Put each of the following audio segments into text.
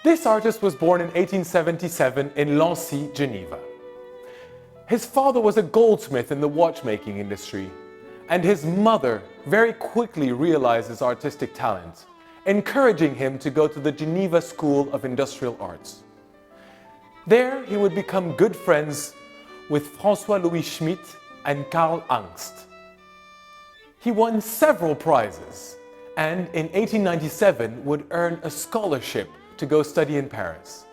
This artist was born in 1877 in Lancy, Geneva. His father was a goldsmith in the watchmaking industry, and his mother very quickly realized his artistic talent, encouraging him to go to the Geneva School of Industrial Arts. There, he would become good friends with François Louis Schmied and Karl Angst. He won several prizes, and in 1897 would earn a scholarship to go study in Paris.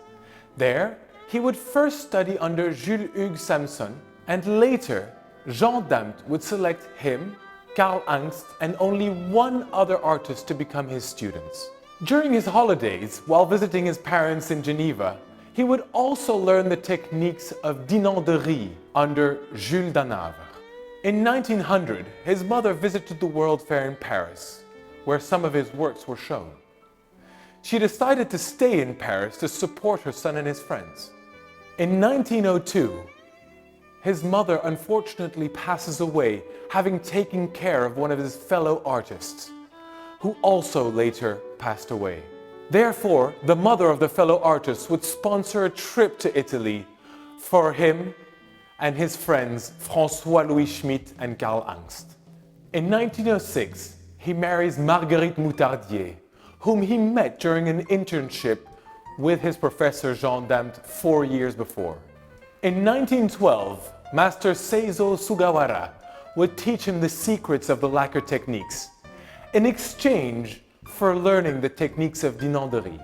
There, he would first study under Jules Samson, and later Jean Damt would select him, Karl Angst, and only one other artist to become his students. During his holidays, while visiting his parents in Geneva, he would also learn the techniques of dinanderie under Jules Dunand. In 1900, his mother visited the World Fair in Paris, where some of his works were shown. She decided to stay in Paris to support her son and his friends. In 1902, his mother unfortunately passes away, having taken care of one of his fellow artists, who also later passed away. Therefore, the mother of the fellow artist would sponsor a trip to Italy for him and his friends François Louis Schmied and Karl Angst. In 1906, he marries Marguerite Moutardier, whom he met during an internship with his professor Jean Damt 4 years before. In 1912, Master Seizo Sougarawa would teach him the secrets of the lacquer techniques, in exchange for learning the techniques of dinanderie.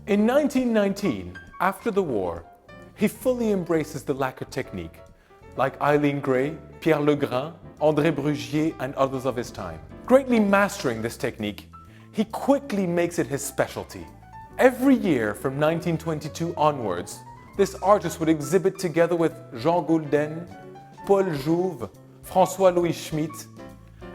In 1919, after the war, he fully embraces the lacquer technique, like Eileen Gray, Pierre Legrain, André Brugier, and others of his time. Greatly mastering this technique, he quickly makes it his specialty. Every year from 1922 onwards, this artist would exhibit together with Jean Goulden, Paul Jouve, François Louis Schmied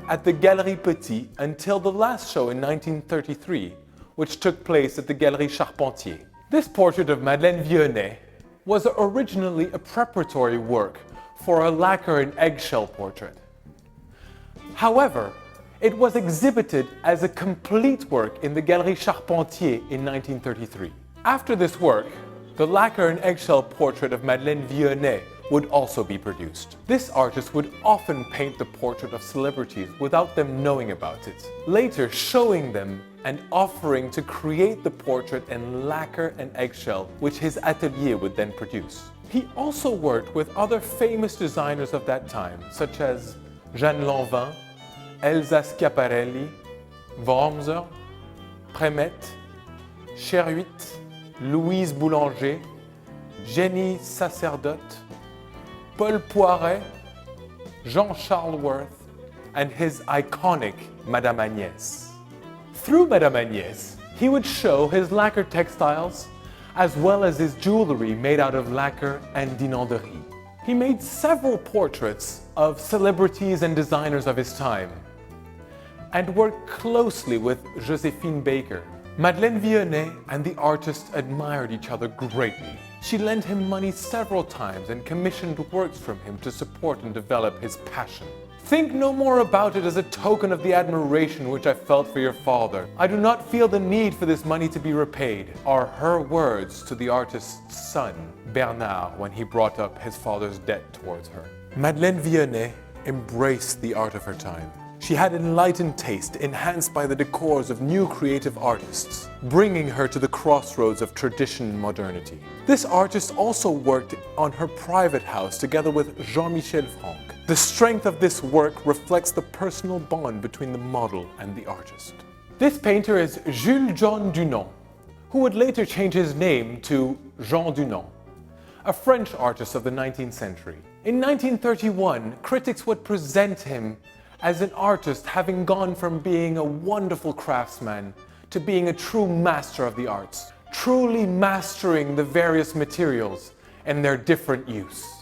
at the Galerie Petit until the last show in 1933, which took place at the Galerie Charpentier. This portrait of Madeleine VIONNET was originally a preparatory work for a lacquer and eggshell portrait. However, it was exhibited as a complete work in the Galerie Charpentier in 1933. After this work, the lacquer and eggshell portrait of Madeleine VIONNET would also be produced. This artist would often paint the portrait of celebrities without them knowing about it, later showing them and offering to create the portrait in lacquer and eggshell, which his atelier would then produce. He also worked with other famous designers of that time, such as Jeanne Lanvin, Elsa Schiaparelli, Wormser, Prémet, Cheruit, Louise Boulanger, Jenny Sacerdote, Paul Poiret, Jean-Charles Worth, and his iconic Madame Agnès. Through Madame Agnès, he would show his lacquer textiles as well as his jewelry made out of lacquer and dinanderie. He made several portraits of celebrities and designers of his time and worked closely with Josephine Baker. Madeleine VIONNET and the artist admired each other greatly. She lent him money several times and commissioned works from him to support and develop his passion. "Think no more about it as a token of the admiration which I felt for your father. I do not feel the need for this money to be repaid," are her words to the artist's son, Bernard, when he brought up his father's debt towards her. Madeleine VIONNET embraced the art of her time. She had enlightened taste, enhanced by the decors of new creative artists, bringing her to the crossroads of tradition and modernity. This artist also worked on her private house together with Jean-Michel Franck. The strength of this work reflects the personal bond between the model and the artist. This painter is Jules John Dunand, who would later change his name to Jean Dunand, a French artist of the 19th century. In 1931, critics would present him as an artist having gone from being a wonderful craftsman to being a true master of the arts, truly mastering the various materials and their different use.